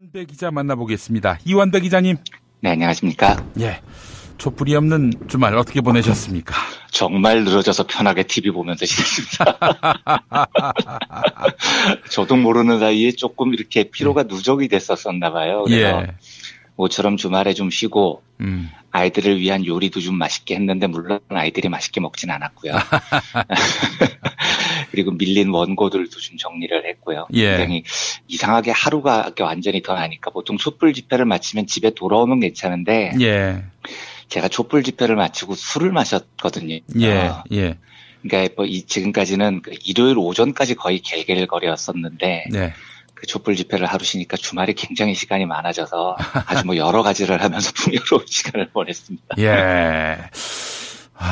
이완배 기자 만나보겠습니다. 이완배 기자님. 네, 안녕하십니까. 예, 촛불이 없는 주말 어떻게 보내셨습니까? 정말 늘어져서 편하게 TV 보면서 지냈습니다. 저도 모르는 사이에 조금 이렇게 피로가 누적이 됐었었나 봐요. 그래서 모처럼 주말에 좀 쉬고 아이들을 위한 요리도 좀 맛있게 했는데 물론 아이들이 맛있게 먹진 않았고요. 그리고 밀린 원고들도 좀 정리를 했고요. 굉장히 이상하게 하루가 완전히 더 나니까 보통 촛불 집회를 마치면 집에 돌아오면 괜찮은데 제가 촛불 집회를 마치고 술을 마셨거든요. 그러니까 뭐 지금까지는 일요일 오전까지 거의 개gel거렸었는데 그 촛불 집회를 하루 쉬니까 주말에 굉장히 시간이 많아져서 아주 뭐 여러 가지를 하면서 풍요로운 시간을 보냈습니다.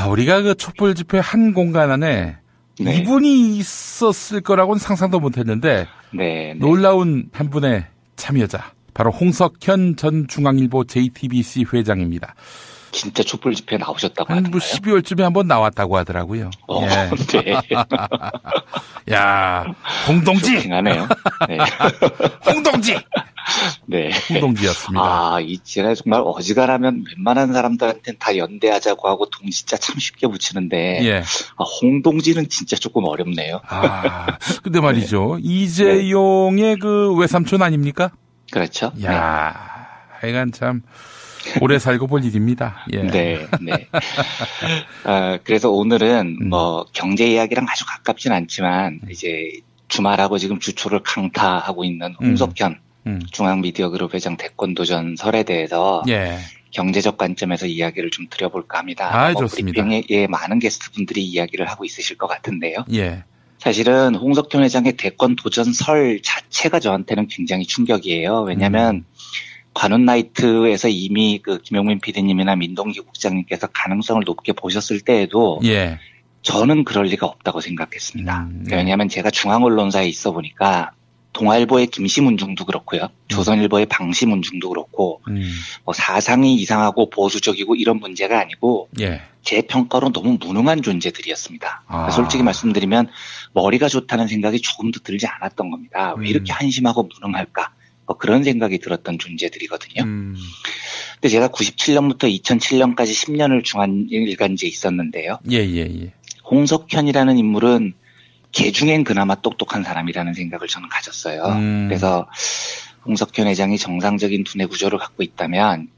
우리가 그 촛불 집회 한 공간 안에 이분이 있었을 거라고는 상상도 못했는데 놀라운 한 분의 참여자, 바로 홍석현 전 중앙일보 JTBC 회장입니다. 진짜 촛불 집회에 나오셨다고 하던가요? 12월쯤에 한번 나왔다고 하더라고요. 야, 홍동지. 싱하네요. 홍동지. 네. 홍동지였습니다. 제가 정말 어지간하면 웬만한 사람들한테는 다 연대하자고 하고 동지자 참 쉽게 붙이는데 홍동지는 진짜 조금 어렵네요. 근데 말이죠. 이재용의 그 외삼촌 아닙니까? 그렇죠. 하여간 참 오래 살고 볼 일입니다. 그래서 오늘은 뭐 경제 이야기랑 아주 가깝진 않지만 이제 주말하고 지금 주초를 강타하고 있는 홍석현 중앙미디어그룹 회장 대권도전 설에 대해서 경제적 관점에서 이야기를 좀 드려볼까 합니다. 좋습니다. 브리핑에 많은 게스트분들이 이야기를 하고 있으실 것 같은데요. 사실은 홍석현 회장의 대권도전 설 자체가 저한테는 굉장히 충격이에요. 왜냐하면 관훈나이트에서 이미 그 김용민 PD님이나 민동기 국장님께서 가능성을 높게 보셨을 때에도 저는 그럴 리가 없다고 생각했습니다. 왜냐하면 제가 중앙언론사에 있어 보니까 동아일보의 김시문중도 그렇고요. 조선일보의 방시문중도 그렇고 뭐 사상이 이상하고 보수적이고 이런 문제가 아니고 제 평가로 너무 무능한 존재들이었습니다. 솔직히 말씀드리면 머리가 좋다는 생각이 조금도 들지 않았던 겁니다. 왜 이렇게 한심하고 무능할까? 그런 생각이 들었던 존재들이거든요. 근데 제가 97년부터 2007년까지 10년을 중앙일간지에 있었는데요. 홍석현이라는 인물은 개 중엔 그나마 똑똑한 사람이라는 생각을 저는 가졌어요. 그래서 홍석현 회장이 정상적인 두뇌 구조를 갖고 있다면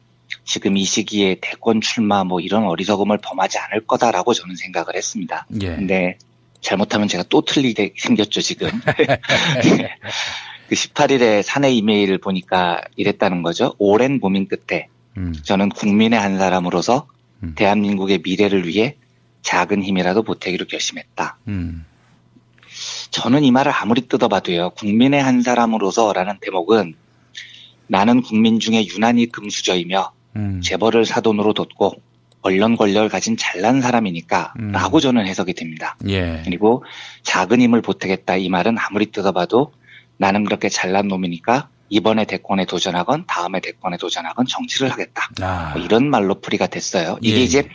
지금 이 시기에 대권 출마 뭐 이런 어리석음을 범하지 않을 거다라고 저는 생각을 했습니다. 근데 잘못하면 제가 또 틀리게 생겼죠, 지금. 그 18일에 사내 이메일을 보니까 이랬다는 거죠. 오랜 고민 끝에 저는 국민의 한 사람으로서 대한민국의 미래를 위해 작은 힘이라도 보태기로 결심했다. 저는 이 말을 아무리 뜯어봐도요. 국민의 한 사람으로서라는 대목은 나는 국민 중에 유난히 금수저이며 재벌을 사돈으로 뒀고 언론 권력을 가진 잘난 사람이니까 라고 저는 해석이 됩니다. 그리고 작은 힘을 보태겠다 이 말은 아무리 뜯어봐도 나는 그렇게 잘난 놈이니까 이번에 대권에 도전하건 다음에 대권에 도전하건 정치를 하겠다. 뭐 이런 말로 풀이가 됐어요. 이게 이제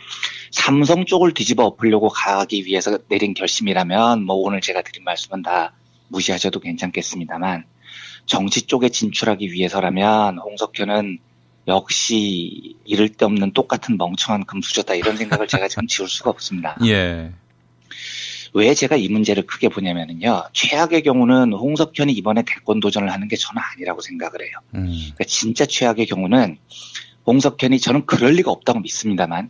삼성 쪽을 뒤집어 엎으려고 가기 위해서 내린 결심이라면 뭐 오늘 제가 드린 말씀은 다 무시하셔도 괜찮겠습니다만 정치 쪽에 진출하기 위해서라면 홍석현은 역시 이를 데 없는 똑같은 멍청한 금수저다 이런 생각을 제가 지금 지울 수가 없습니다. 왜 제가 이 문제를 크게 보냐면요. 최악의 경우는 홍석현이 이번에 대권 도전을 하는 게 저는 아니라고 생각을 해요. 그러니까 진짜 최악의 경우는 홍석현이 저는 그럴 리가 없다고 믿습니다만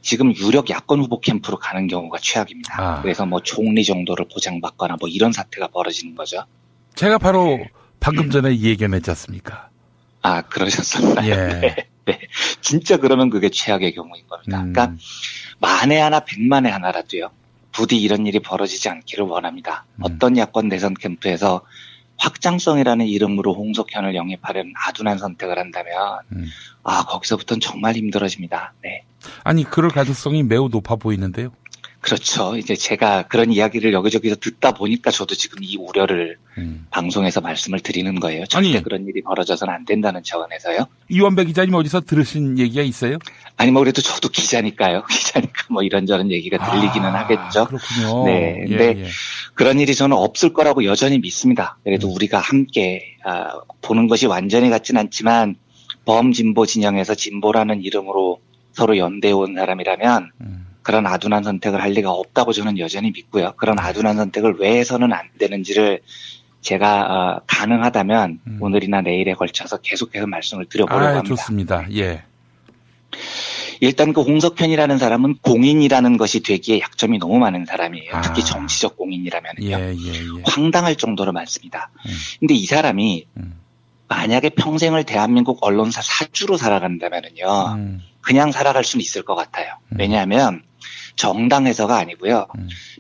지금 유력 야권 후보 캠프로 가는 경우가 최악입니다. 그래서 뭐 총리 정도를 보장받거나 뭐 이런 사태가 벌어지는 거죠. 제가 바로 방금 전에 이 얘기를 했지 않습니까? 그러셨었나요? 네. 진짜 그러면 그게 최악의 경우인 겁니다. 그러니까 만에 하나 백만에 하나라도요. 부디 이런 일이 벌어지지 않기를 원합니다. 어떤 야권 대선 캠프에서 확장성이라는 이름으로 홍석현을 영입하려는 아둔한 선택을 한다면 거기서부터는 정말 힘들어집니다. 아니 그럴 가능성이 매우 높아 보이는데요. 그렇죠. 이제 제가 그런 이야기를 여기저기서 듣다 보니까 저도 지금 이 우려를 방송에서 말씀을 드리는 거예요. 절대 그런 일이 벌어져서는 안 된다는 차원에서요. 이원배 기자님 어디서 들으신 얘기가 있어요? 아니 뭐 그래도 저도 기자니까요. 기자니까 뭐 이런저런 얘기가 들리기는 하겠죠. 그렇군요. 네, 근데 그런 일이 저는 없을 거라고 여전히 믿습니다. 그래도 우리가 함께 보는 것이 완전히 같진 않지만 범진보 진영에서 진보라는 이름으로 서로 연대해온 사람이라면 그런 아둔한 선택을 할 리가 없다고 저는 여전히 믿고요. 그런 아둔한 선택을 왜 해서는 안 되는지를 제가 가능하다면 오늘이나 내일에 걸쳐서 계속해서 말씀을 드려보려고 합니다. 좋습니다. 예. 일단 그 홍석현이라는 사람은 공인이라는 것이 되기에 약점이 너무 많은 사람이에요. 특히 정치적 공인이라면요. 황당할 정도로 많습니다. 근데 이 사람이 만약에 평생을 대한민국 언론사 사주로 살아간다면은요. 그냥 살아갈 수는 있을 것 같아요. 왜냐하면 정당에서가 아니고요.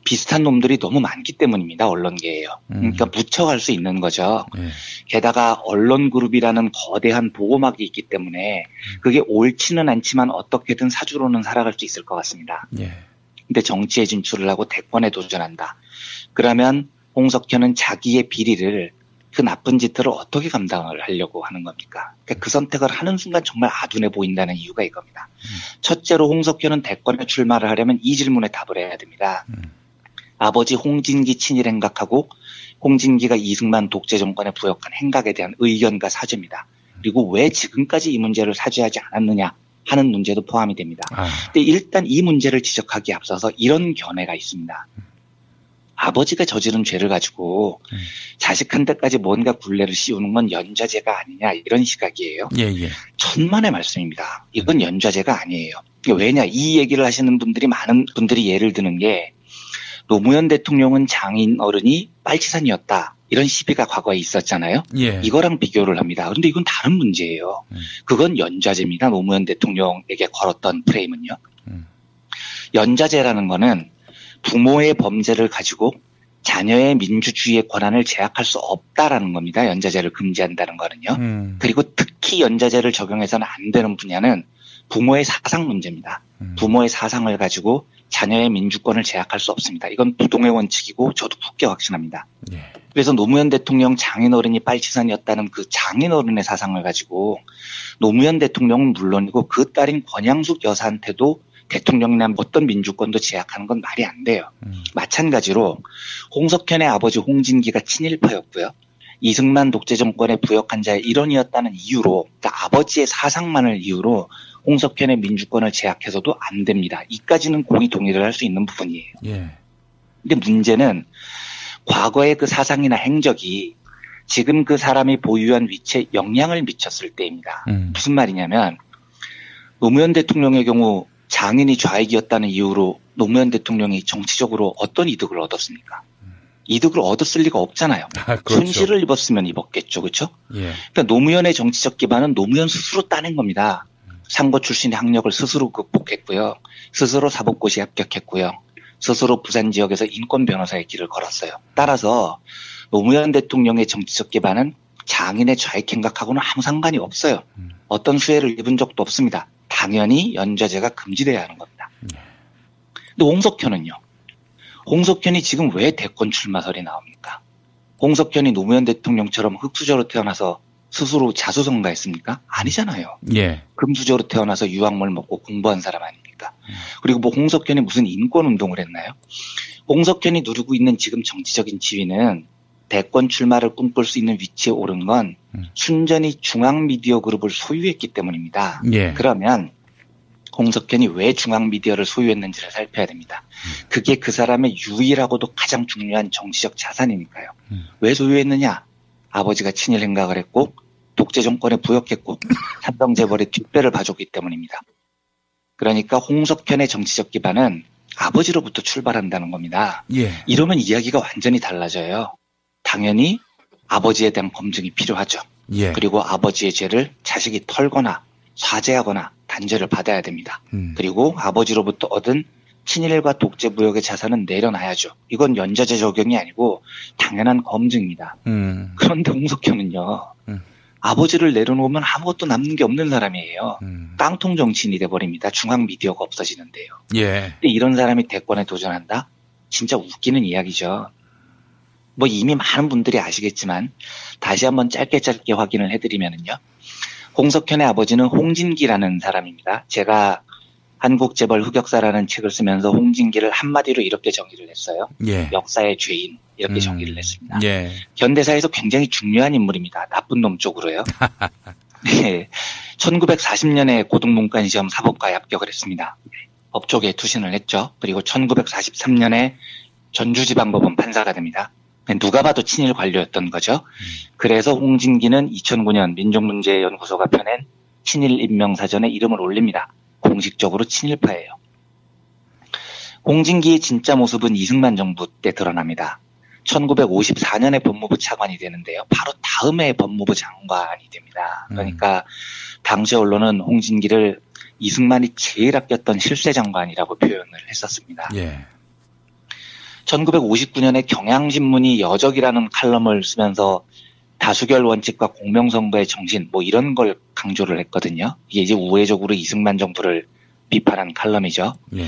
비슷한 놈들이 너무 많기 때문입니다. 언론계에요. 그러니까 묻혀갈 수 있는 거죠. 게다가 언론그룹이라는 거대한 보호막이 있기 때문에 그게 옳지는 않지만 어떻게든 사주로는 살아갈 수 있을 것 같습니다. 근데 정치에 진출을 하고 대권에 도전한다. 그러면 홍석현은 자기의 비리를 그 나쁜 짓들을 어떻게 감당을 하려고 하는 겁니까? 그러니까 그 선택을 하는 순간 정말 아둔해 보인다는 이유가 이겁니다. 첫째로 홍석현은 대권에 출마를 하려면 이 질문에 답을 해야 됩니다. 아버지 홍진기 친일 행각하고 홍진기가 이승만 독재 정권에 부역한 행각에 대한 의견과 사죄입니다. 그리고 왜 지금까지 이 문제를 사죄하지 않았느냐 하는 문제도 포함이 됩니다. 근데 일단 이 문제를 지적하기에 앞서서 이런 견해가 있습니다. 아버지가 저지른 죄를 가지고 자식한테까지 뭔가 굴레를 씌우는 건 연좌제가 아니냐 이런 시각이에요. 천만의 말씀입니다. 이건 연좌제가 아니에요. 왜냐 이 얘기를 하시는 분들이 많은 분들이 예를 드는 게 노무현 대통령은 장인 어른이 빨치산이었다. 이런 시비가 과거에 있었잖아요. 이거랑 비교를 합니다. 그런데 이건 다른 문제예요. 그건 연좌제입니다. 노무현 대통령에게 걸었던 프레임은요. 연좌제라는 거는 부모의 범죄를 가지고 자녀의 민주주의의 권한을 제약할 수 없다라는 겁니다. 연좌제를 금지한다는 거는요. 그리고 특히 연좌제를 적용해서는 안 되는 분야는 부모의 사상 문제입니다. 부모의 사상을 가지고 자녀의 민주권을 제약할 수 없습니다. 이건 부동의 원칙이고 저도 굳게 확신합니다. 그래서 노무현 대통령 장인어른이 빨치산이었다는 그 장인어른의 사상을 가지고 노무현 대통령은 물론이고 그 딸인 권양숙 여사한테도 대통령이나 어떤 민주권도 제약하는 건 말이 안 돼요. 마찬가지로 홍석현의 아버지 홍진기가 친일파였고요. 이승만 독재 정권에 부역한 자의 일원이었다는 이유로 그러니까 아버지의 사상만을 이유로 홍석현의 민주권을 제약해서도 안 됩니다. 이까지는 공의 동의를 할 수 있는 부분이에요. 근데 문제는 과거의 그 사상이나 행적이 지금 그 사람이 보유한 위치에 영향을 미쳤을 때입니다. 무슨 말이냐면 노무현 대통령의 경우 장인이 좌익이었다는 이유로 노무현 대통령이 정치적으로 어떤 이득을 얻었습니까? 이득을 얻었을 리가 없잖아요. 그렇죠. 손실을 입었으면 입었겠죠. 그렇죠? 그러니까 노무현의 정치적 기반은 노무현 스스로 따낸 겁니다. 상고 출신의 학력을 스스로 극복했고요. 스스로 사법고시에 합격했고요. 스스로 부산 지역에서 인권 변호사의 길을 걸었어요. 따라서 노무현 대통령의 정치적 기반은 장인의 좌익 행각하고는 아무 상관이 없어요. 어떤 수혜를 입은 적도 없습니다. 당연히 연좌제가 금지돼야 하는 겁니다. 근데 홍석현은요. 홍석현이 지금 왜 대권 출마설이 나옵니까? 홍석현이 노무현 대통령처럼 흙수저로 태어나서 스스로 자수성가했습니까? 아니잖아요. 금수저로 태어나서 유황물 먹고 공부한 사람 아닙니까? 그리고 뭐 홍석현이 무슨 인권운동을 했나요? 홍석현이 누리고 있는 지금 정치적인 지위는 대권 출마를 꿈꿀 수 있는 위치에 오른 건 순전히 중앙미디어 그룹을 소유했기 때문입니다. 그러면 홍석현이 왜 중앙미디어를 소유했는지를 살펴야 됩니다. 그게 그 사람의 유일하고도 가장 중요한 정치적 자산이니까요. 왜 소유했느냐? 아버지가 친일 행각을 했고 독재 정권에 부역했고 삼성재벌의 뒷배를 봐줬기 때문입니다. 그러니까 홍석현의 정치적 기반은 아버지로부터 출발한다는 겁니다. 이러면 이야기가 완전히 달라져요. 당연히 아버지에 대한 검증이 필요하죠. 그리고 아버지의 죄를 자식이 털거나 사죄하거나 단죄를 받아야 됩니다. 그리고 아버지로부터 얻은 친일과 독재 부역의 자산은 내려놔야죠. 이건 연좌제 적용이 아니고 당연한 검증입니다. 그런데 홍석현은요. 아버지를 내려놓으면 아무것도 남는 게 없는 사람이에요. 깡통 정치인이 돼버립니다. 중앙 미디어가 없어지는데요. 예. 근데 이런 사람이 대권에 도전한다? 진짜 웃기는 이야기죠. 뭐 이미 많은 분들이 아시겠지만 다시 한번 짧게 확인을 해드리면은요. 홍석현의 아버지는 홍진기라는 사람입니다. 제가 한국재벌 흑역사라는 책을 쓰면서 홍진기를 한마디로 이렇게 정의를 했어요. 예. 역사의 죄인 이렇게 정의를 했습니다. 예. 현대사에서 굉장히 중요한 인물입니다. 나쁜 놈 쪽으로요. 네. 1940년에 고등문과시험 사법과에 합격을 했습니다. 법조계에 투신을 했죠. 그리고 1943년에 전주지방법원 판사가 됩니다. 누가 봐도 친일 관료였던 거죠. 그래서 홍진기는 2009년 민족문제연구소가 펴낸 친일 인명사전에 이름을 올립니다. 공식적으로 친일파예요. 홍진기의 진짜 모습은 이승만 정부 때 드러납니다. 1954년에 법무부 차관이 되는데요. 바로 다음 해 법무부 장관이 됩니다. 그러니까 당시 언론은 홍진기를 이승만이 제일 아꼈던 실세장관이라고 표현을 했었습니다. 예. 1959년에 경향신문이 여적이라는 칼럼을 쓰면서 다수결 원칙과 공명선거의 정신 뭐 이런 걸 강조를 했거든요. 이게 이제 우회적으로 이승만 정부를 비판한 칼럼이죠. 예.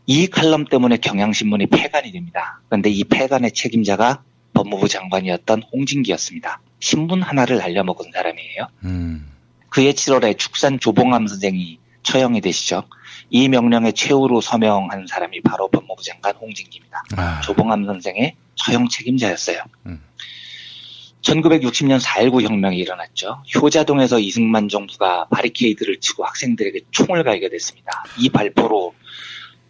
이 칼럼 때문에 경향신문이 폐간이 됩니다. 그런데 이 폐간의 책임자가 법무부 장관이었던 홍진기였습니다. 신문 하나를 날려먹은 사람이에요. 그해 7월에 축산 조봉암 선생이 처형이 되시죠. 이 명령에 최후로 서명한 사람이 바로 법무부 장관 홍진기입니다. 조봉암 선생의 처형 책임자였어요. 1960년 4.19 혁명이 일어났죠. 효자동에서 이승만 정부가 바리케이드를 치고 학생들에게 총을 갈게 됐습니다. 이 발포로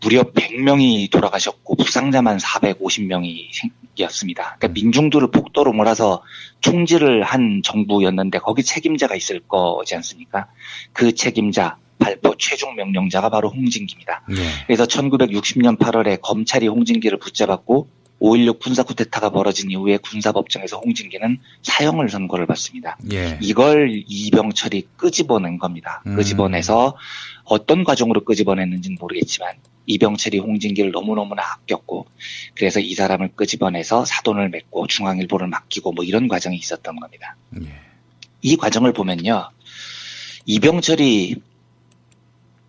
무려 100명이 돌아가셨고 부상자만 450명이 생겼습니다. 그러니까 민중들을 폭도로 몰아서 총질을 한 정부였는데 거기 책임자가 있을 거지 않습니까? 그 책임자 발포 최종 명령자가 바로 홍진기입니다. 그래서 1960년 8월에 검찰이 홍진기를 붙잡았고 5.16 군사 쿠데타가 벌어진 이후에 군사법정에서 홍진기는 사형을 선고를 받습니다. 이걸 이병철이 끄집어낸 겁니다. 끄집어내서 어떤 과정으로 끄집어냈는지는 모르겠지만 이병철이 홍진기를 너무너무나 아꼈고 그래서 이 사람을 끄집어내서 사돈을 맺고 중앙일보를 맡기고 뭐 이런 과정이 있었던 겁니다. 이 과정을 보면요. 이병철이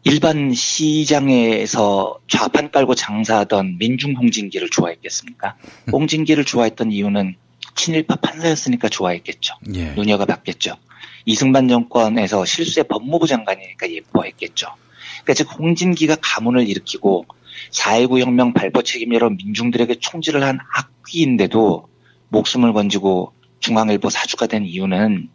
일반 시장에서 좌판 깔고 장사하던 민중 홍진기를 좋아했겠습니까? 홍진기를 좋아했던 이유는 친일파 판사였으니까 좋아했겠죠. 눈여겨 봤겠죠. 이승만 정권에서 실세 법무부 장관이니까 예뻐했겠죠. 그러니까 즉 홍진기가 가문을 일으키고 4.19 혁명 발포 책임자로 민중들에게 총질을 한 악귀인데도 목숨을 건지고 중앙일보 사주가 된 이유는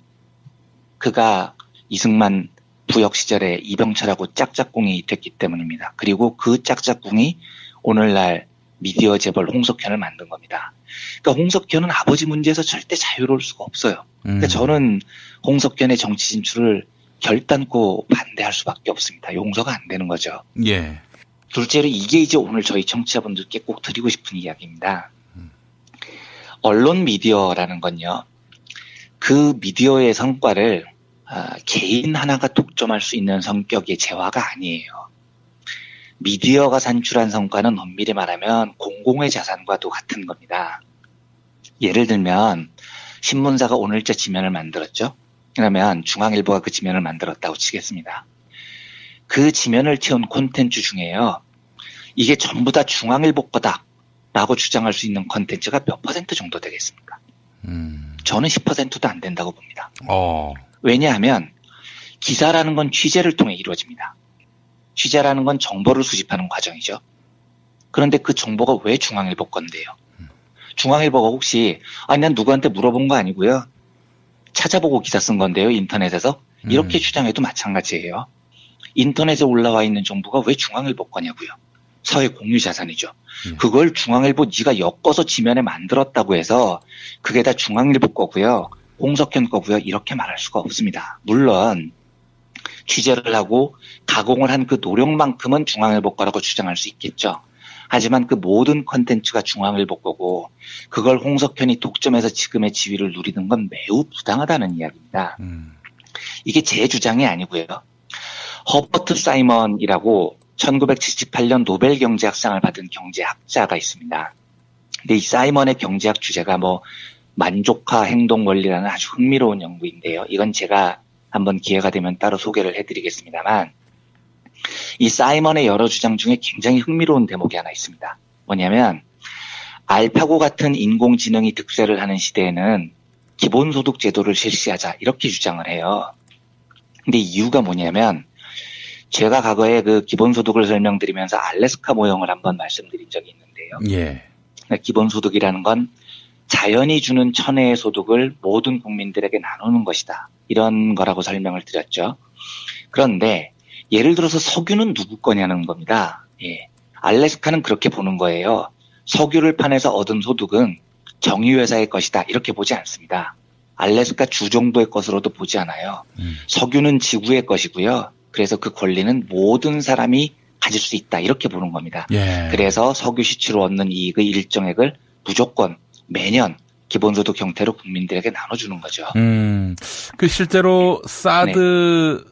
그가 이승만 부역 시절에 이병철하고 짝짝꿍이 됐기 때문입니다. 그리고 그 짝짝꿍이 오늘날 미디어 재벌 홍석현을 만든 겁니다. 그러니까 홍석현은 아버지 문제에서 절대 자유로울 수가 없어요. 그러니까 저는 홍석현의 정치 진출을 결단코 반대할 수밖에 없습니다. 용서가 안 되는 거죠. 예. 둘째로 이게 이제 오늘 저희 청취자분들께 꼭 드리고 싶은 이야기입니다. 언론 미디어라는 건요. 그 미디어의 성과를 개인 하나가 독점할 수 있는 성격의 재화가 아니에요. 미디어가 산출한 성과는 엄밀히 말하면 공공의 자산과도 같은 겁니다. 예를 들면 신문사가 오늘자 지면을 만들었죠. 그러면 중앙일보가 그 지면을 만들었다고 치겠습니다. 그 지면을 채운 콘텐츠 중에요. 이게 전부 다 중앙일보 거다라고 주장할 수 있는 콘텐츠가 몇 퍼센트 정도 되겠습니까? 저는 10%도 안 된다고 봅니다. 왜냐하면 기사라는 건 취재를 통해 이루어집니다. 취재라는 건 정보를 수집하는 과정이죠. 그런데 그 정보가 왜 중앙일보 건데요? 중앙일보가 혹시 난 누구한테 물어본 거 아니고요. 찾아보고 기사 쓴 건데요. 인터넷에서. 이렇게 주장해도 마찬가지예요. 인터넷에 올라와 있는 정보가 왜 중앙일보 거냐고요. 사회 공유 자산이죠. 그걸 중앙일보 네가 엮어서 지면에 만들었다고 해서 그게 다 중앙일보 거고요. 홍석현 거고요. 이렇게 말할 수가 없습니다. 물론 취재를 하고 가공을 한 그 노력만큼은 중앙일보 거라고 주장할 수 있겠죠. 하지만 그 모든 컨텐츠가 중앙일보 거고 그걸 홍석현이 독점해서 지금의 지위를 누리는 건 매우 부당하다는 이야기입니다. 이게 제 주장이 아니고요. 허버트 사이먼이라고 1978년 노벨 경제학상을 받은 경제학자가 있습니다. 근데 이 사이먼의 경제학 주제가 만족화 행동 원리라는 아주 흥미로운 연구인데요. 이건 제가 한번 기회가 되면 따로 소개를 해드리겠습니다만, 이 사이먼의 여러 주장 중에 굉장히 흥미로운 대목이 하나 있습니다. 뭐냐면 알파고 같은 인공지능이 득세를 하는 시대에는 기본소득 제도를 실시하자 이렇게 주장을 해요. 근데 이유가 뭐냐면 제가 과거에 그 기본소득을 설명드리면서 알래스카 모형을 한번 말씀드린 적이 있는데요. 예. 그러니까 기본소득이라는 건 자연이 주는 천혜의 소득을 모든 국민들에게 나누는 것이다. 이런 거라고 설명을 드렸죠. 그런데 예를 들어서 석유는 누구 거냐는 겁니다. 예. 알래스카는 그렇게 보는 거예요. 석유를 파내서 얻은 소득은 정유회사의 것이다. 이렇게 보지 않습니다. 알래스카 주 정도의 것으로도 보지 않아요. 석유는 지구의 것이고요. 그래서 그 권리는 모든 사람이 가질 수 있다. 이렇게 보는 겁니다. 예. 그래서 석유 시추로 얻는 이익의 일정액을 무조건 매년 기본소득 형태로 국민들에게 나눠주는 거죠. 그 실제로 사드가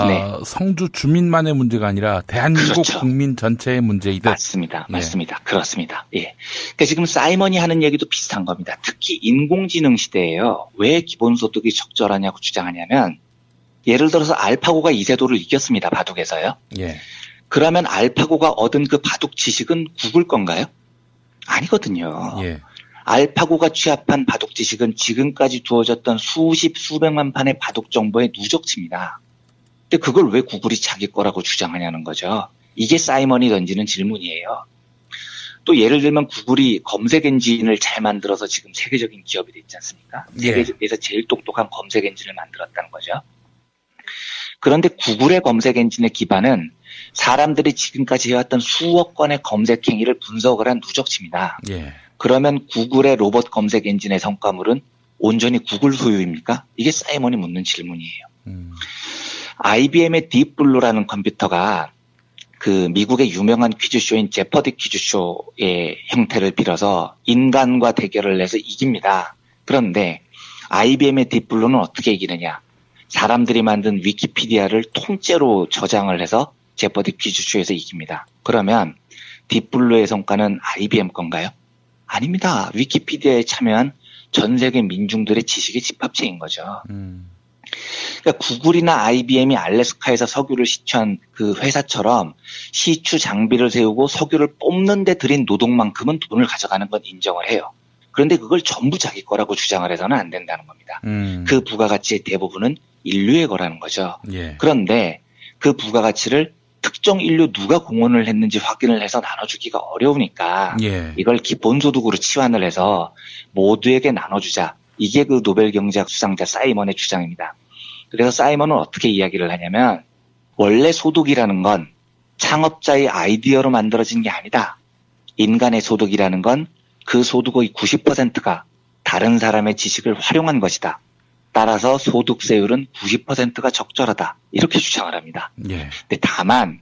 네. 성주 주민만의 문제가 아니라 대한민국 그렇죠. 국민 전체의 문제이듯. 맞습니다. 그렇습니다. 예. 그러니까 지금 사이먼이 하는 얘기도 비슷한 겁니다. 특히 인공지능 시대에요. 왜 기본소득이 적절하냐고 주장하냐면 예를 들어서 알파고가 이세돌을 이겼습니다. 바둑에서요. 예. 그러면 알파고가 얻은 그 바둑 지식은 구글 건가요? 아니거든요. 예. 알파고가 취합한 바둑 지식은 지금까지 두어졌던 수십 수백만 판의 바둑 정보의 누적치입니다. 근데 그걸 왜 구글이 자기 거라고 주장하냐는 거죠. 이게 사이먼이 던지는 질문이에요. 또 예를 들면 구글이 검색 엔진을 잘 만들어서 지금 세계적인 기업이 됐지 않습니까? 예. 세계에서 제일 똑똑한 검색 엔진을 만들었다는 거죠. 그런데 구글의 검색 엔진의 기반은 사람들이 지금까지 해왔던 수억 건의 검색 행위를 분석을 한 누적치입니다. 예. 그러면 구글의 로봇 검색 엔진의 성과물은 온전히 구글 소유입니까? 이게 사이먼이 묻는 질문이에요. IBM의 딥블루라는 컴퓨터가 그 미국의 유명한 퀴즈쇼인 제퍼디 퀴즈쇼의 형태를 빌어서 인간과 대결을 해서 이깁니다. 그런데 IBM의 딥블루는 어떻게 이기느냐? 사람들이 만든 위키피디아를 통째로 저장을 해서 제퍼디 퀴즈쇼에서 이깁니다. 그러면 딥블루의 성과는 IBM 건가요? 아닙니다. 위키피디아에 참여한 전 세계 민중들의 지식의 집합체인 거죠. 그러니까 구글이나 IBM이 알래스카에서 석유를 시추한 그 회사처럼 시추 장비를 세우고 석유를 뽑는 데 들인 노동만큼은 돈을 가져가는 건 인정을 해요. 그런데 그걸 전부 자기 거라고 주장을 해서는 안 된다는 겁니다. 그 부가가치의 대부분은 인류의 거라는 거죠. 예. 그런데 그 부가가치를 특정 인류 누가 공헌을 했는지 확인을 해서 나눠주기가 어려우니까 예. 이걸 기본소득으로 치환을 해서 모두에게 나눠주자. 이게 그 노벨 경제학 수상자 사이먼의 주장입니다. 그래서 사이먼은 어떻게 이야기를 하냐면 원래 소득이라는 건 창업자의 아이디어로 만들어진 게 아니다. 인간의 소득이라는 건 그 소득의 90%가 다른 사람의 지식을 활용한 것이다. 따라서 소득세율은 90%가 적절하다. 이렇게 주장을 합니다. 예. 근데 다만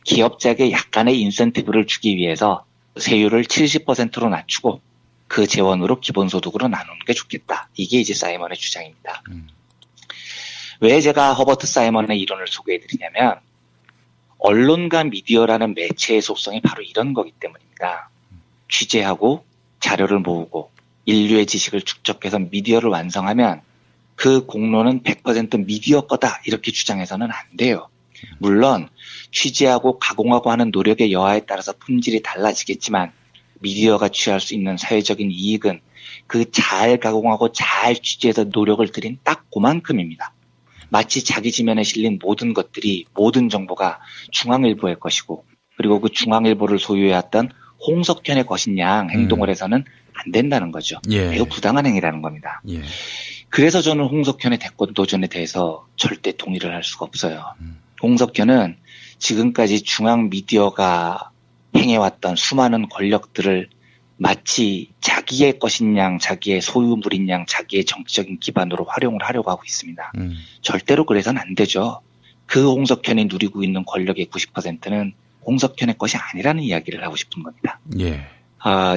기업자에게 약간의 인센티브를 주기 위해서 세율을 70%로 낮추고 그 재원으로 기본소득으로 나누는 게 좋겠다. 이게 이제 사이먼의 주장입니다. 왜 제가 허버트 사이먼의 이론을 소개해드리냐면 언론과 미디어라는 매체의 속성이 바로 이런 거기 때문입니다. 취재하고 자료를 모으고 인류의 지식을 축적해서 미디어를 완성하면 그 공로는 100% 미디어 거다 이렇게 주장해서는 안 돼요. 물론 취재하고 가공하고 하는 노력의 여하에 따라서 품질이 달라지겠지만 미디어가 취할 수 있는 사회적인 이익은 그 잘 가공하고 잘 취재해서 노력을 들인 딱 그만큼입니다. 마치 자기 지면에 실린 모든 것들이 모든 정보가 중앙일보의 것이고 그리고 그 중앙일보를 소유해왔던 홍석현의 것인 양 행동을 해서는 안 된다는 거죠. 예. 매우 부당한 행위라는 겁니다. 예. 그래서 저는 홍석현의 대권 도전에 대해서 절대 동의를 할 수가 없어요. 홍석현은 지금까지 중앙 미디어가 행해왔던 수많은 권력들을 마치 자기의 것인 양, 자기의 소유물인 양, 자기의 정치적인 기반으로 활용을 하려고 하고 있습니다. 절대로 그래서는 안 되죠. 그 홍석현이 누리고 있는 권력의 90%는 홍석현의 것이 아니라는 이야기를 하고 싶은 겁니다. 예.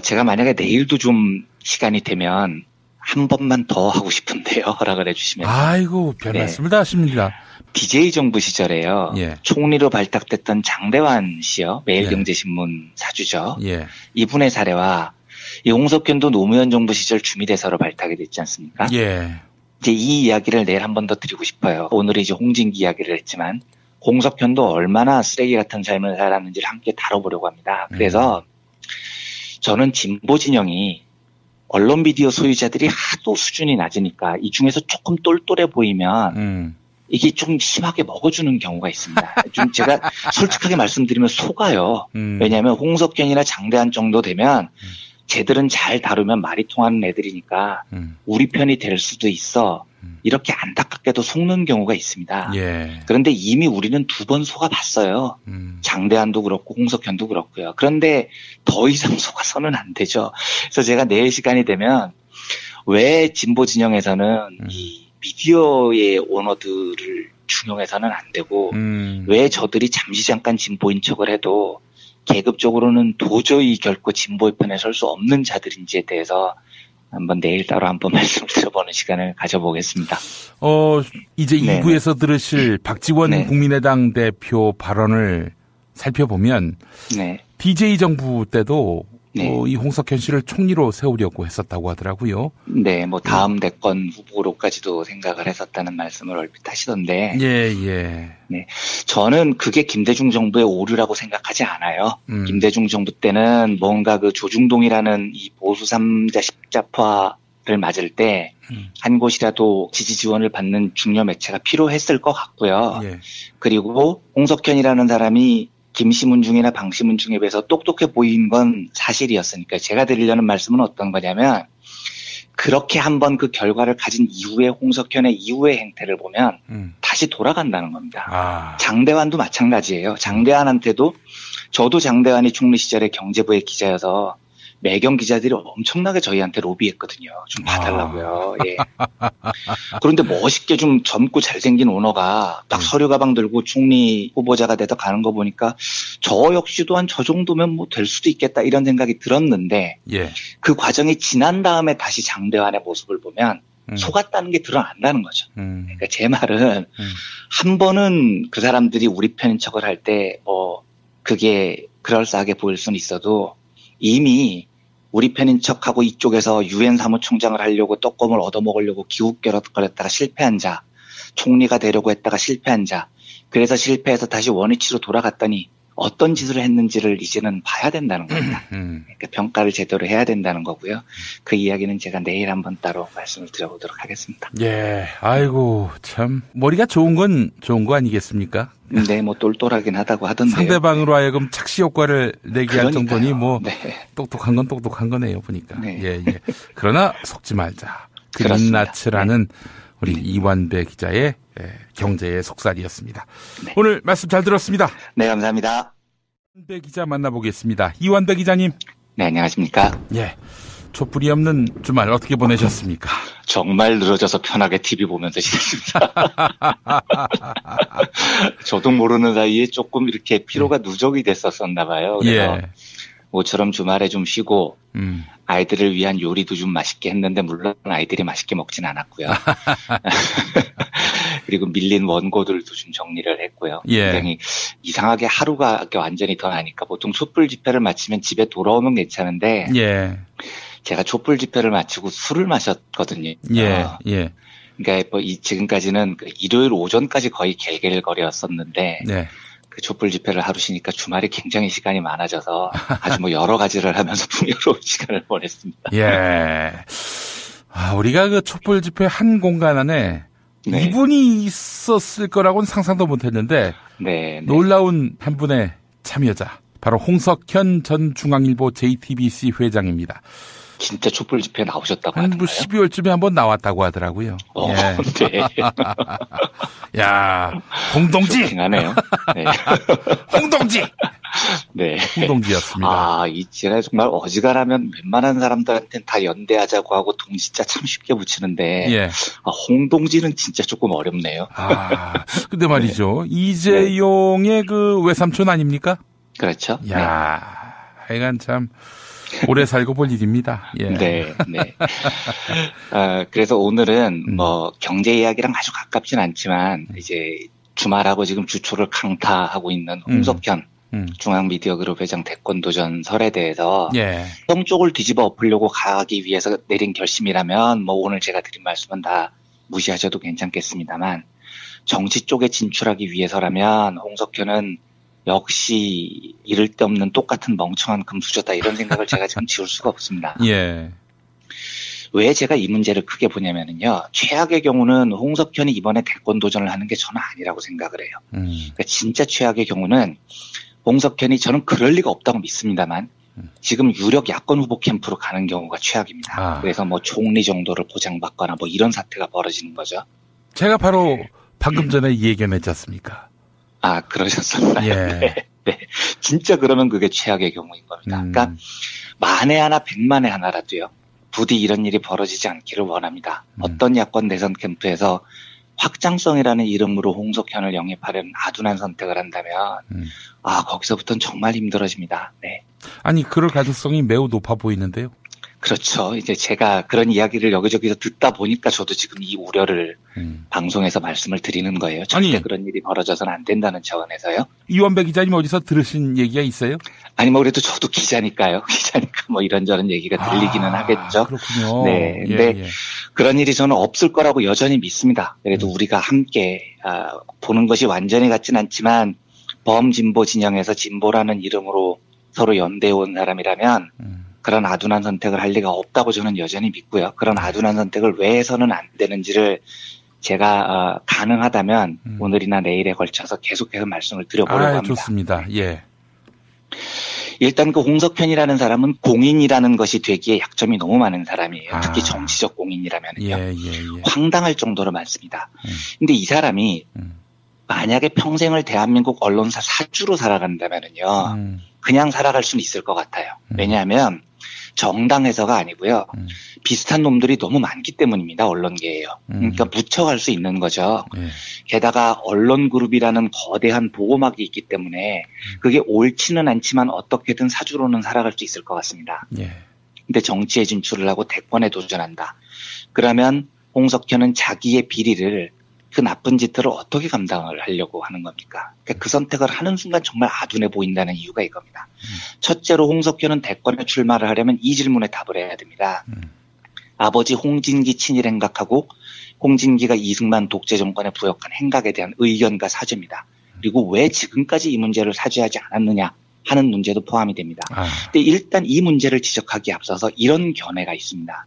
제가 만약에 내일도 좀 시간이 되면 한 번만 더 하고 싶은데요. 허락을 해주시면. 아이고, 별 말씀을 다 하십니다. DJ 정부 시절에요. 예. 총리로 발탁됐던 장대환 씨요. 매일경제신문 예. 사주죠. 예. 이분의 사례와 이 홍석현도 노무현 정부 시절 주미대사로 발탁이 됐지 않습니까? 예. 이제 이 이야기를 내일 한 번 더 드리고 싶어요. 오늘은 이제 홍진기 이야기를 했지만 홍석현도 얼마나 쓰레기 같은 삶을 살았는지를 함께 다뤄보려고 합니다. 그래서 저는 진보 진영이 언론 미디어 소유자들이 하도 수준이 낮으니까 이 중에서 조금 똘똘해 보이면 이게 좀 심하게 먹어주는 경우가 있습니다. 좀 제가 솔직하게 말씀드리면 속아요. 왜냐하면 홍석현이나 장대한 정도 되면 쟤들은 잘 다루면 말이 통하는 애들이니까 우리 편이 될 수도 있어. 이렇게 안타깝게도 속는 경우가 있습니다. 예. 그런데 이미 우리는 2번 속아봤어요. 장대한도 그렇고 홍석현도 그렇고요. 그런데 더 이상 속아서는 안 되죠. 그래서 제가 내일 시간이 되면 왜 진보 진영에서는 이 미디어의 오너들을 중용해서는 안 되고 왜 저들이 잠시 잠깐 진보인 척을 해도 계급적으로는 도저히 결코 진보의 편에 설 수 없는 자들인지에 대해서 한번 내일 따로 한번 말씀을 드려보는 시간을 가져보겠습니다. 이제 네네. 2부에서 들으실 박지원 네. 국민의당 대표 발언을 살펴보면 네. DJ 정부 때도 네. 이 홍석현 씨를 총리로 세우려고 했었다고 하더라고요. 네, 뭐 다음 대권 후보로까지도 생각을 했었다는 말씀을 얼핏 하시던데. 예. 네, 저는 그게 김대중 정부의 오류라고 생각하지 않아요. 김대중 정부 때는 뭔가 그 조중동이라는 이 보수 3자 십자파를 맞을 때 한 곳이라도 지지 지원을 받는 중요 매체가 필요했을 것 같고요. 예. 그리고 홍석현이라는 사람이 김시문중이나 방시문중에 비해서 똑똑해 보인 건 사실이었으니까 제가 드리려는 말씀은 어떤 거냐면 그렇게 한번 그 결과를 가진 이후에 홍석현의 이후의 행태를 보면 다시 돌아간다는 겁니다. 장대환도 마찬가지예요. 장대환한테도 저도 장대환이 총리 시절에 경제부의 기자여서 매경 기자들이 엄청나게 저희한테 로비했거든요. 좀 봐달라고요. 예. 그런데 멋있게 좀 젊고 잘생긴 오너가 딱 서류 가방 들고 총리 후보자가 돼서 가는 거 보니까 저 역시도 한 저 정도면 뭐 될 수도 있겠다 이런 생각이 들었는데 예. 그 과정이 지난 다음에 다시 장대환의 모습을 보면 속았다는 게 드러난다는 거죠. 그러니까 제 말은 한 번은 그 사람들이 우리 편인 척을 할 때 그게 그럴싸하게 보일 수는 있어도 이미 우리 편인 척하고 이쪽에서 유엔 사무총장을 하려고 떡검을 얻어먹으려고 기웃거렸다가 실패한 자, 총리가 되려고 했다가 실패한 자, 그래서 실패해서 다시 원위치로 돌아갔더니 어떤 짓을 했는지를 이제는 봐야 된다는 겁니다. 그러니까 평가를 제대로 해야 된다는 거고요. 그 이야기는 제가 내일 한번 따로 말씀을 드려보도록 하겠습니다. 예, 아이고 참 머리가 좋은 건 좋은 거 아니겠습니까? 네, 뭐 똘똘하긴 하다고 하던데요. 상대방으로 하여금 착시 효과를 내게 할 정도니 뭐 네. 똑똑한 건 똑똑한 거네요 보니까. 네. 예. 속지 말자. 그린라츠라는 우리 이완배 기자의 경제의 속살이었습니다. 네. 오늘 말씀 잘 들었습니다. 네, 감사합니다. 이완배 기자 만나보겠습니다. 이완배 기자님. 네, 안녕하십니까. 예. 촛불이 없는 주말 어떻게 보내셨습니까? 정말 늘어져서 편하게 TV 보면서 지냈습니다. 저도 모르는 사이에 조금 이렇게 피로가 누적이 됐었나 봐요. 그래서 모처럼 주말에 좀 쉬고 아이들을 위한 요리도 좀 맛있게 했는데 물론 아이들이 맛있게 먹진 않았고요. 그리고 밀린 원고들도 좀 정리를 했고요. 굉장히 이상하게 하루가 완전히 더 나니까 보통 촛불 집회를 마치면 집에 돌아오면 괜찮은데 제가 촛불 집회를 마치고 술을 마셨거든요. 그러니까 뭐 지금까지는 일요일 오전까지 거의 갤갤거렸었는데 그 촛불 집회를 하루 쉬니까 주말에 굉장히 시간이 많아져서 아주 뭐 여러 가지를 하면서 풍요로운 시간을 보냈습니다. 예. 우리가 그 촛불 집회 한 공간 안에 이분이 있었을 거라고는 상상도 못했는데 놀라운 한 분의 참여자 바로 홍석현 전 중앙일보 JTBC 회장입니다. 진짜 촛불 집회에 나오셨다고 하던가요? 12월쯤에 한번 나왔다고 하더라고요. 네. 야, 홍동지. 하네요. 네. 홍동지. 네. 홍동지였습니다. 제가 정말 어지간하면 웬만한 사람들한테는 다 연대하자고 하고 동지자 참 쉽게 붙이는데 홍동지는 진짜 조금 어렵네요. 근데 말이죠. 이재용의 그 외삼촌 아닙니까? 그렇죠. 야, 하여간 참. 오래 살고 볼 일입니다. 네. 그래서 오늘은 뭐 경제 이야기랑 아주 가깝진 않지만 이제 주말하고 지금 주초를 강타하고 있는 홍석현 중앙미디어그룹 회장 대권 도전설에 대해서 성 쪽을 뒤집어 엎으려고 가기 위해서 내린 결심이라면 뭐 오늘 제가 드린 말씀은 다 무시하셔도 괜찮겠습니다만 정치 쪽에 진출하기 위해서라면 홍석현은 역시 이를 데 없는 똑같은 멍청한 금수저다 이런 생각을 제가 지금 지울 수가 없습니다. 왜 제가 이 문제를 크게 보냐면요. 최악의 경우는 홍석현이 이번에 대권 도전을 하는 게 저는 아니라고 생각을 해요. 그러니까 진짜 최악의 경우는 홍석현이 저는 그럴 리가 없다고 믿습니다만 지금 유력 야권 후보 캠프로 가는 경우가 최악입니다. 그래서 뭐 총리 정도를 보장받거나 뭐 이런 사태가 벌어지는 거죠. 제가 바로 방금 전에 얘기했지 않습니까? 그러셨습니다. 네. 진짜 그러면 그게 최악의 경우인 겁니다. 그러니까 만에 하나 백만에 하나라도요. 부디 이런 일이 벌어지지 않기를 원합니다. 어떤 야권 대선 캠프에서 확장성이라는 이름으로 홍석현을 영입하려는 아둔한 선택을 한다면 거기서부터는 정말 힘들어집니다. 네. 아니 그럴 가능성이 매우 높아 보이는데요. 그렇죠. 이제 제가 그런 이야기를 여기저기서 듣다 보니까 저도 지금 이 우려를 방송에서 말씀을 드리는 거예요. 절대 그런 일이 벌어져서는 안 된다는 차원에서요. 이원배 기자님 어디서 들으신 얘기가 있어요? 아니 뭐 그래도 저도 기자니까요. 기자니까 뭐 이런저런 얘기가 들리기는 하겠죠. 그렇군요. 네. 근데 그런 일이 저는 없을 거라고 여전히 믿습니다. 그래도 우리가 함께 보는 것이 완전히 같진 않지만 범진보 진영에서 진보라는 이름으로 서로 연대해 온 사람이라면 그런 아둔한 선택을 할 리가 없다고 저는 여전히 믿고요. 그런 아둔한 선택을 왜 해서는 안 되는지를 제가 가능하다면 오늘이나 내일에 걸쳐서 계속해서 말씀을 드려보려고 합니다. 좋습니다. 예. 일단 그 홍석현이라는 사람은 공인이라는 것이 되기에 약점이 너무 많은 사람이에요. 특히 정치적 공인이라면요. 황당할 정도로 많습니다. 근데 이 사람이 만약에 평생을 대한민국 언론사 사주로 살아간다면요. 그냥 살아갈 수는 있을 것 같아요. 왜냐하면 정당에서가 아니고요. 비슷한 놈들이 너무 많기 때문입니다. 언론계에요. 그러니까 묻혀갈 수 있는 거죠. 게다가 언론그룹이라는 거대한 보호막이 있기 때문에 그게 옳지는 않지만 어떻게든 사주로는 살아갈 수 있을 것 같습니다. 근데 정치에 진출을 하고 대권에 도전한다. 그러면 홍석현은 자기의 비리를 그 나쁜 짓들을 어떻게 감당을 하려고 하는 겁니까? 그러니까 그 선택을 하는 순간 정말 아둔해 보인다는 이유가 이겁니다. 첫째로 홍석현은 대권에 출마를 하려면 이 질문에 답을 해야 됩니다. 아버지 홍진기 친일 행각하고 홍진기가 이승만 독재 정권에 부역한 행각에 대한 의견과 사죄입니다. 그리고 왜 지금까지 이 문제를 사죄하지 않았느냐 하는 문제도 포함이 됩니다. 근데 일단 이 문제를 지적하기에 앞서서 이런 견해가 있습니다.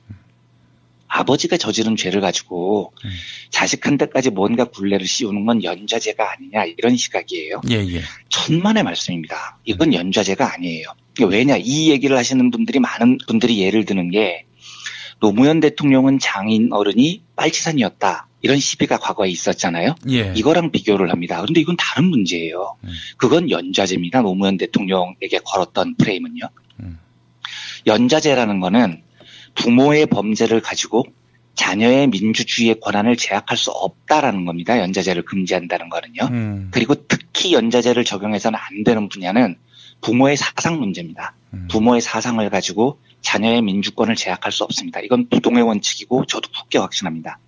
아버지가 저지른 죄를 가지고 자식한테까지 뭔가 굴레를 씌우는 건 연좌제가 아니냐 이런 시각이에요. 천만의 말씀입니다. 이건 연좌제가 아니에요. 왜냐 이 얘기를 하시는 분들이 많은 분들이 예를 드는 게 노무현 대통령은 장인 어른이 빨치산이었다. 이런 시비가 과거에 있었잖아요. 이거랑 비교를 합니다. 그런데 이건 다른 문제예요. 그건 연좌제입니다. 노무현 대통령에게 걸었던 프레임은요. 연좌제라는 거는 부모의 범죄를 가지고 자녀의 민주주의의 권한을 제약할 수 없다라는 겁니다. 연좌제를 금지한다는 거는요. 그리고 특히 연좌제를 적용해서는 안 되는 분야는 부모의 사상 문제입니다. 부모의 사상을 가지고 자녀의 민주권을 제약할 수 없습니다. 이건 부동의 원칙이고 저도 굳게 확신합니다.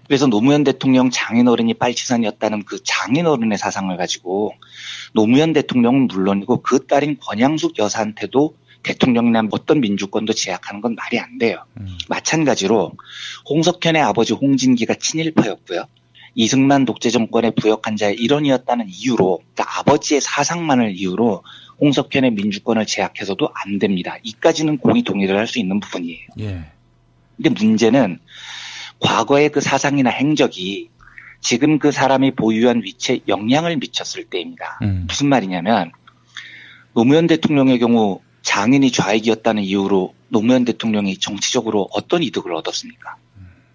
그래서 노무현 대통령 장인어른이 빨치산이었다는 그 장인어른의 사상을 가지고 노무현 대통령은 물론이고 그 딸인 권양숙 여사한테도 대통령이나 어떤 민주권도 제약하는 건 말이 안 돼요. 마찬가지로 홍석현의 아버지 홍진기가 친일파였고요. 이승만 독재 정권의 부역한 자의 일원이었다는 이유로 그러니까 아버지의 사상만을 이유로 홍석현의 민주권을 제약해서도 안 됩니다. 이까지는 공의 동의를 할 수 있는 부분이에요. 근데 문제는 과거의 그 사상이나 행적이 지금 그 사람이 보유한 위치에 영향을 미쳤을 때입니다. 무슨 말이냐면 노무현 대통령의 경우 장인이 좌익이었다는 이유로 노무현 대통령이 정치적으로 어떤 이득을 얻었습니까?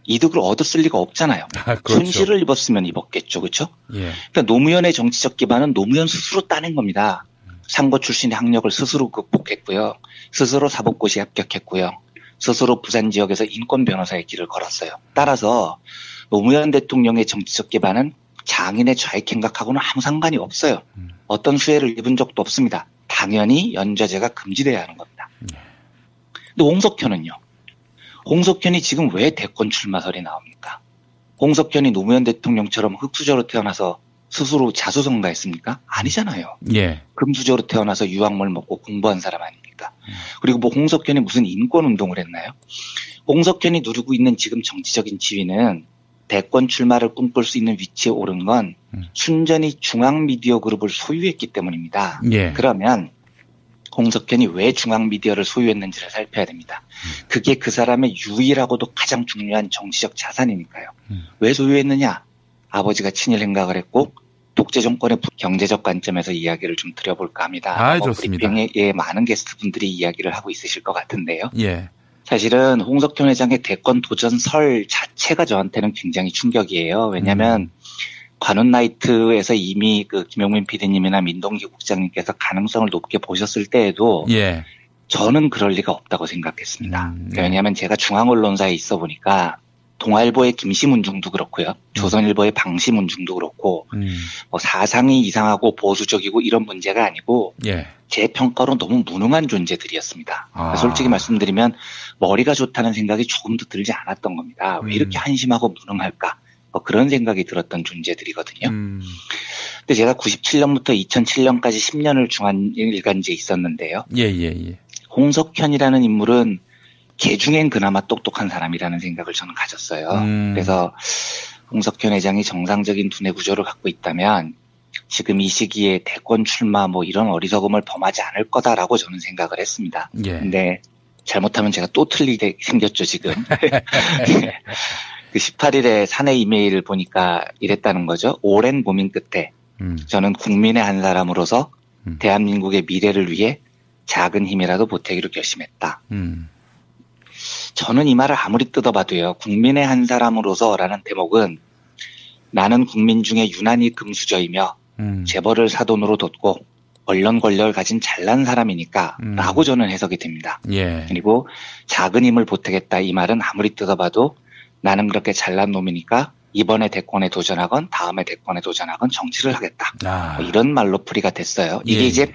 이득을 얻었을 리가 없잖아요. 그렇죠. 손실을 입었으면 입었겠죠. 그렇죠? 그러니까 노무현의 정치적 기반은 노무현 스스로 따낸 겁니다. 상고 출신의 학력을 스스로 극복했고요. 스스로 사법고시에 합격했고요. 스스로 부산 지역에서 인권 변호사의 길을 걸었어요. 따라서 노무현 대통령의 정치적 기반은 장인의 좌익 행각하고는 아무 상관이 없어요. 어떤 수혜를 입은 적도 없습니다. 당연히 연좌제가 금지돼야 하는 겁니다. 근데 홍석현은요. 홍석현이 지금 왜 대권 출마설이 나옵니까? 홍석현이 노무현 대통령처럼 흑수저로 태어나서 스스로 자수성가했습니까? 아니잖아요. 예. 금수저로 태어나서 유학물 먹고 공부한 사람 아닙니까? 그리고 뭐 홍석현이 무슨 인권운동을 했나요? 홍석현이 누리고 있는 지금 정치적인 지위는 대권 출마를 꿈꿀 수 있는 위치에 오른 건 순전히 중앙미디어 그룹을 소유했기 때문입니다. 예. 그러면 홍석현이 왜 중앙미디어를 소유했는지를 살펴야 됩니다. 그게 그 사람의 유일하고도 가장 중요한 정치적 자산이니까요. 왜 소유했느냐? 아버지가 친일 행각을 했고 독재 정권의 경제적 관점에서 이야기를 좀 드려볼까 합니다. 좋습니다. 브리핑에 많은 게스트분들이 이야기를 하고 있으실 것 같은데요. 예. 사실은 홍석현 회장의 대권 도전 설 자체가 저한테는 굉장히 충격이에요. 왜냐하면 관훈 나이트에서 이미 그 김용민 PD님이나 민동기 국장님께서 가능성을 높게 보셨을 때에도 예. 저는 그럴 리가 없다고 생각했습니다. 왜냐하면 제가 중앙언론사에 있어 보니까 동아일보의 김시문중도 그렇고요. 조선일보의 방시문중도 그렇고 뭐 사상이 이상하고 보수적이고 이런 문제가 아니고 예. 제 평가로 너무 무능한 존재들이었습니다. 솔직히 말씀드리면 머리가 좋다는 생각이 조금도 들지 않았던 겁니다. 왜 이렇게 한심하고 무능할까? 뭐 그런 생각이 들었던 존재들이거든요. 근데 제가 97년부터 2007년까지 10년을 중앙일간지에 있었는데요. 예. 홍석현이라는 인물은 개 중엔 그나마 똑똑한 사람이라는 생각을 저는 가졌어요. 그래서 홍석현 회장이 정상적인 두뇌 구조를 갖고 있다면 지금 이 시기에 대권 출마 뭐 이런 어리석음을 범하지 않을 거다라고 저는 생각을 했습니다. 예. 근데 잘못하면 제가 또 틀리게 생겼죠, 지금. 그 18일에 사내 이메일을 보니까 이랬다는 거죠. 오랜 고민 끝에 저는 국민의 한 사람으로서 대한민국의 미래를 위해 작은 힘이라도 보태기로 결심했다. 저는 이 말을 아무리 뜯어봐도요. 국민의 한 사람으로서라는 대목은 나는 국민 중에 유난히 금수저이며 재벌을 사돈으로 뒀고 언론 권력을 가진 잘난 사람이니까 라고 저는 해석이 됩니다. 예. 그리고 작은 힘을 보태겠다 이 말은 아무리 뜯어봐도 나는 그렇게 잘난 놈이니까 이번에 대권에 도전하건 다음에 대권에 도전하건 정치를 하겠다. 뭐 이런 말로 풀이가 됐어요. 이게 이제